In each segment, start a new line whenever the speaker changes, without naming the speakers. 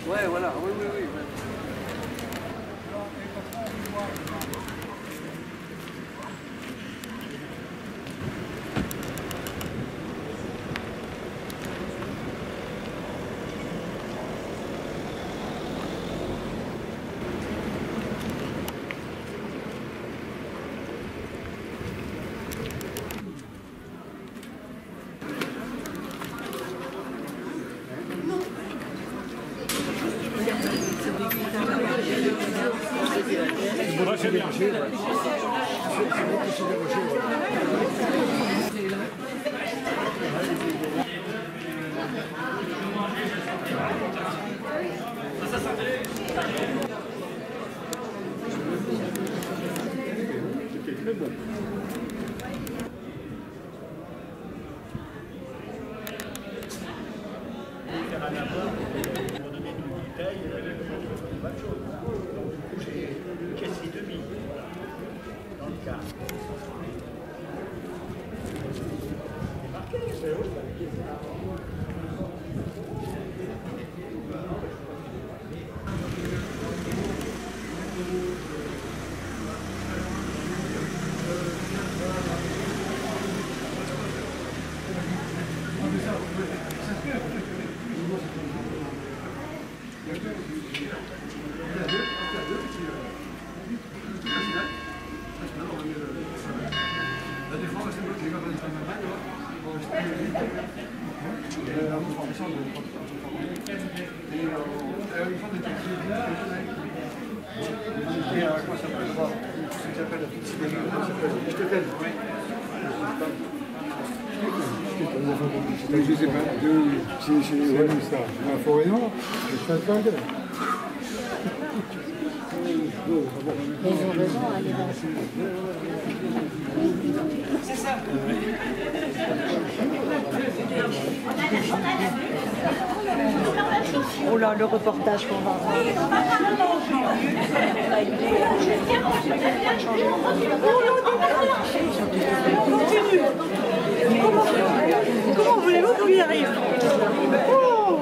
Ouais, voilà, oui, oui, oui.
Moi, c'est bien. C'était très bon. Faire un apport pour donner une bouteille, pas de chose. Donc, du coup, j'ai cassé 2000 dans le cas. C'est marqué, c'est haut,
Je sais pas, c'est ça. La forêt noire, c'est pas le temps.
C'est ça.
Oh là, le reportage qu'on va avoir. Comment voulez-vous qu'on y arrive? Oh,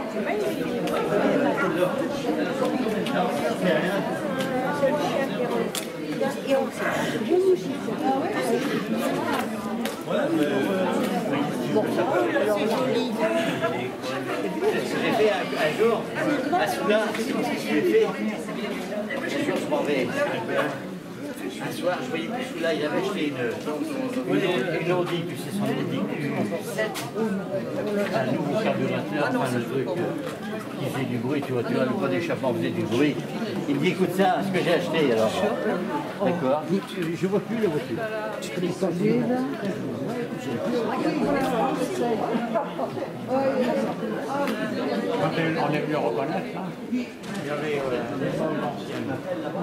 J'ai fait un jour à Soudan, j'ai fait, un jour je m'en vais. Un soir, je voyais que Soula, il avait acheté une Audi, puis c'est son Audi un nouveau carburateur, enfin le truc qui faisait du bruit, tu vois, le point d'échappement faisait du bruit. Il me dit, écoute ça, ce que j'ai acheté alors. D'accord. Je vois plus la voiture.
Quand on est mieux reconnaître, hein. Il y avait l'ancienne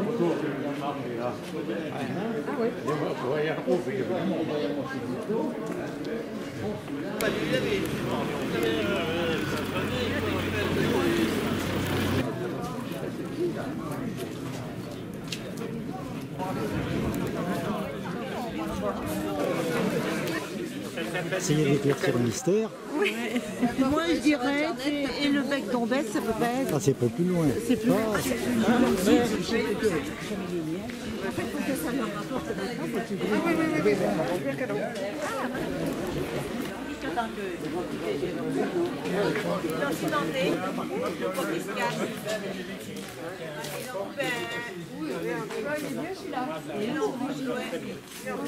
autour du marché là. Ah oui. Vous voyez,
Essayez d'éclaircir le mystère.
oui. Moi, je dirais, et le bec d'Ambès, ça peut pas être.
Ah, c'est pas plus loin.
C'est plus loin.
Ah,
C'est plus loin. En fait, pour que ça leur rapporte de l'argent, faut qu'ils brûlent. Oui, oui, oui.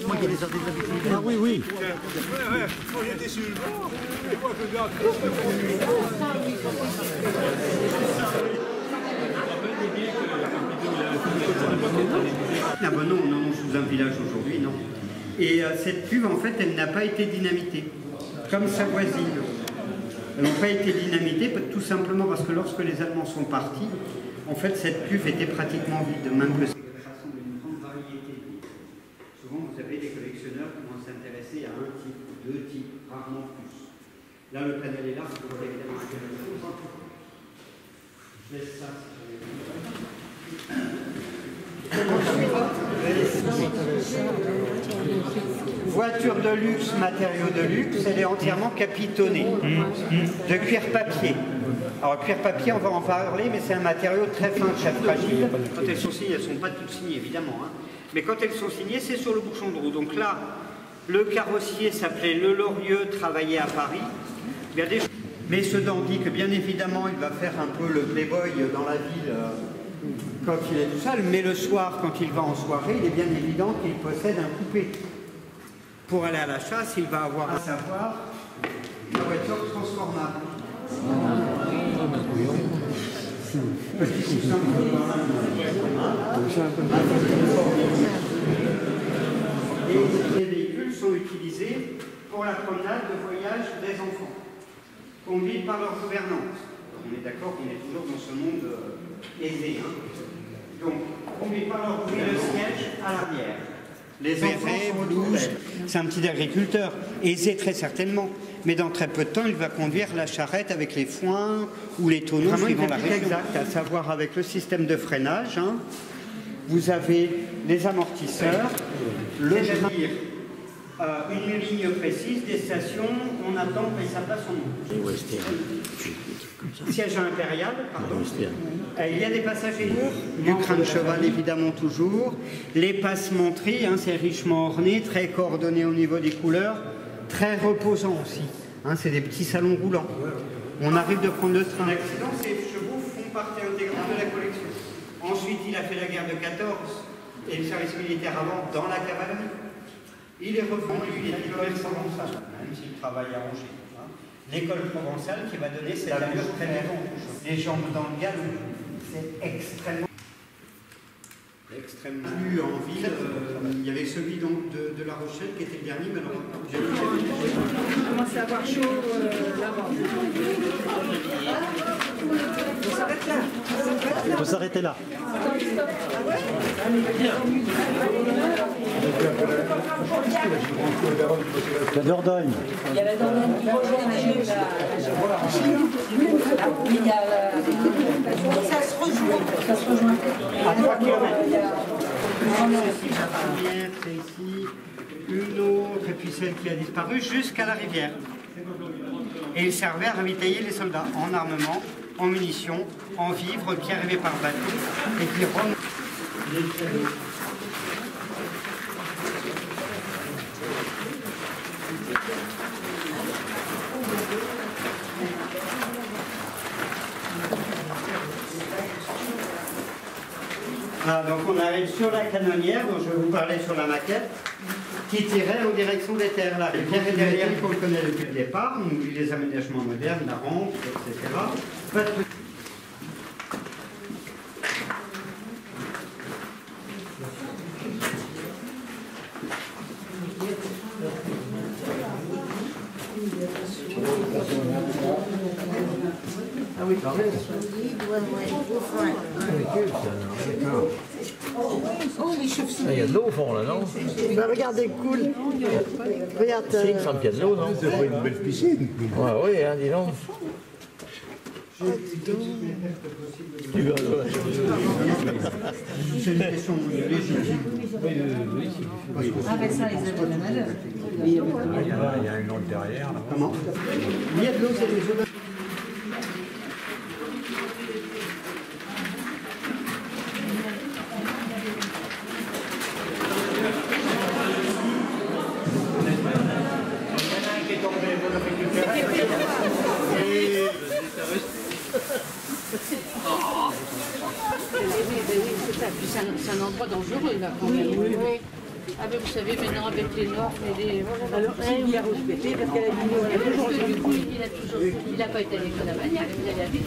Moi qui ai sorti de l'habitude. Ah oui, oui.
Moi j'étais sur le bord, et moi je regarde.
Ah ben non, non, non, sous un village aujourd'hui, non. Et cette cuve, en fait, elle n'a pas été dynamitée, comme sa voisine. Elles n'ont pas été dynamitées tout simplement parce que lorsque les Allemands sont partis, en fait, cette cuve était pratiquement vide, même que c'est une grande variété. Souvent, vous avez des collectionneurs qui vont s'intéresser à un type, deux types, rarement plus. Là, le panel est là, vous pouvez évidemment intéresser. Je laisse ça. Voiture de luxe, matériaux de luxe, elle est entièrement capitonnée, de cuir papier. Alors cuir papier, on va en parler, mais c'est un matériau très fin, très fragile. Quand elles sont signées, elles ne sont pas toutes signées évidemment, hein. Mais quand elles sont signées, c'est sur le bouchon de roue. Donc là, le carrossier s'appelait Le Lorieux, travaillait à Paris. Il y a des... Mais ce dandy que bien évidemment il va faire un peu le playboy dans la ville quand il est tout seul, mais le soir, quand il va en soirée, il est bien évident qu'il possède un coupé. Pour aller à la chasse, il va avoir à savoir une voiture transformable. Et les véhicules sont utilisés pour la promenade de voyage des enfants, conduits par leur gouvernante. On est d'accord qu'on est toujours dans ce monde aisé. Hein. Donc, conduits par leur gouvernante, le siège à l'arrière. Les enfants blouses, c'est un petit agriculteur, aisé très certainement, mais dans très peu de temps, il va conduire la charrette avec les foins ou les tonneaux suivant la région. Exact, à savoir avec le système de freinage, hein, vous avez les amortisseurs, le navire, une ligne précise, des stations, on attend que ça passe en nom. Siège impérial, pardon. Il y a des passagers, du crin de cheval évidemment toujours, les passementeries, hein, c'est richement orné, très coordonné au niveau des couleurs, très reposant aussi, hein, c'est des petits salons roulants. On arrive de prendre le train. L'accident, ces chevaux font partie intégrante de la collection. Ensuite, il a fait la guerre de 14 et le service militaire avant dans la cavalerie. Il est revendu, il est commerçant provençal, même s'il travaille à Angers. Hein. L'école provençale qui va donner cette allure très vivante. Les jambes dans le galop, c'est extrêmement plus en ville. Il y avait celui donc de La Rochelle qui était le dernier, mais alors
On commence à avoir chaud là-bas. On s'arrête là.
On peut s'arrêter là. La Dordogne.
Il y a la Dordogne qui rejoint la Chine. Il y a ça se rejoint. Ça se rejoint.
à 3 km. C'est ici, une autre, et puis celle qui a disparu, jusqu'à la rivière. Et il servait à ravitailler les soldats en armement, en munitions, en vivres qui arrivaient par bateau et qui remontaient. Ah, donc on arrive sur la canonnière, dont je vais vous parler sur la maquette, qui tirait en direction des terres. La rivière est derrière, qu'on le connaît depuis le départ, on oublie les aménagements modernes, la rampe, etc. Pas de...
Ah oui,
il y a de l'eau au fond là, non?
bah, regardez, cool. Regarde.
Si, il me semble qu'il y a de l'eau, non?
C'est pas une belle piscine.
Ouais, oui, hein, dis donc.
C'est une question légitime.
Ah ben ça, ils avaient la malheur.
Il y a une autre derrière. Là.
Comment? Il y a de l'eau, c'est des eaux.
C'est un endroit dangereux là quand même. Oui. Ah ben vous savez maintenant avec les normes et les...
Alors, elle y a respecté parce qu'elle a dit non, elle a toujours
du coup, il n'a pas été à l'école à Bagnac, il allait à Ville.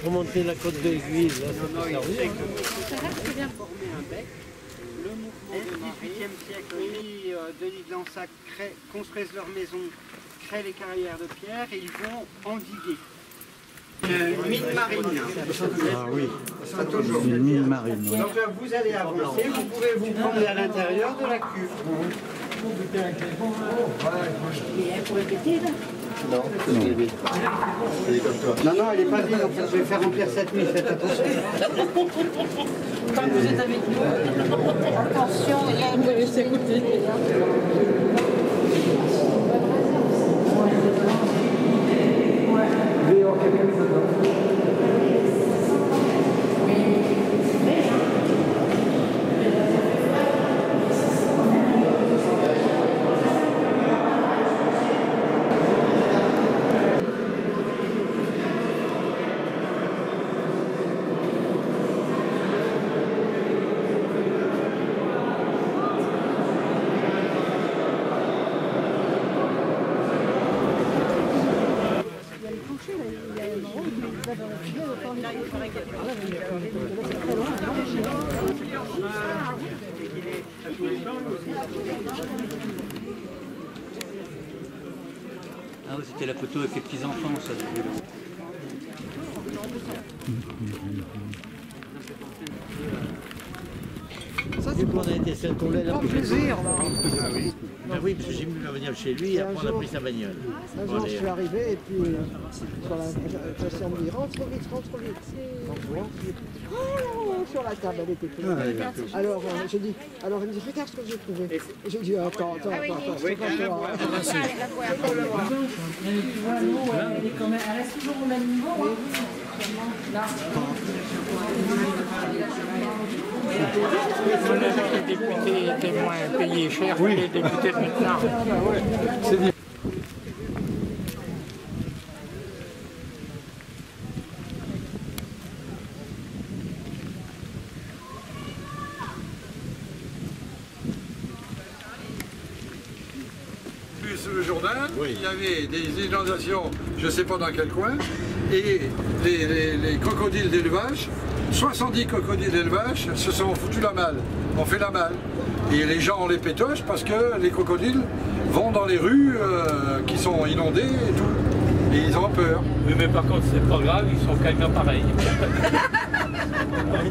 Remonter la côte de l'Église, là, ça peut servir.
Le mouvement du XVIIIe siècle, lui, de l'île d'Ansac construisent leur maison, créent les carrières de pierre et ils vont endiguer. Une mine marine.
Ah oui.
sera toujours.
Une mine marine. Ouais.
Donc vous allez avancer, vous pouvez vous prendre à l'intérieur de la cuve.
Non, c'est vide. Elle est comme toi.
Non, non, elle n'est pas vide, en fait, je vais faire remplir cette nuit, faites attention.
Quand vous êtes avec nous, attention, il y a une...
Ah oui, c'était la photo avec les petits-enfants, ça.
Du coup, on a été seul tombé là.
plaisir.
Ah oui, parce que j'ai voulu venir chez lui et après on a pris sa bagnole.
Un jour, je suis arrivé et puis sur la station me dit rentre vite, rentre vite. Oh, sur la table, elle était pleine. Alors j'ai dit, alors il me dit regarde ce que j'ai trouvé. Et j'ai dit attends, c'est pas toi.
Elle reste toujours au même niveau.
Les députés étaient moins payés cher que les députés de maintenant.
Plus le Jourdain, il y avait des inondations, je ne sais pas dans quel coin, et les crocodiles d'élevage, 70 crocodiles d'élevage se sont foutus la malle, ont fait la malle. Et les gens les pétochent parce que les crocodiles vont dans les rues qui sont inondées et tout. Et ils ont peur.
Oui, mais par contre, c'est pas grave, ils sont quelqu'un pareil.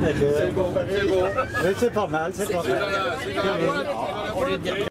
C'est bon, c'est bon. Mais c'est pas mal, c'est pas mal.
C'est dans la boîte.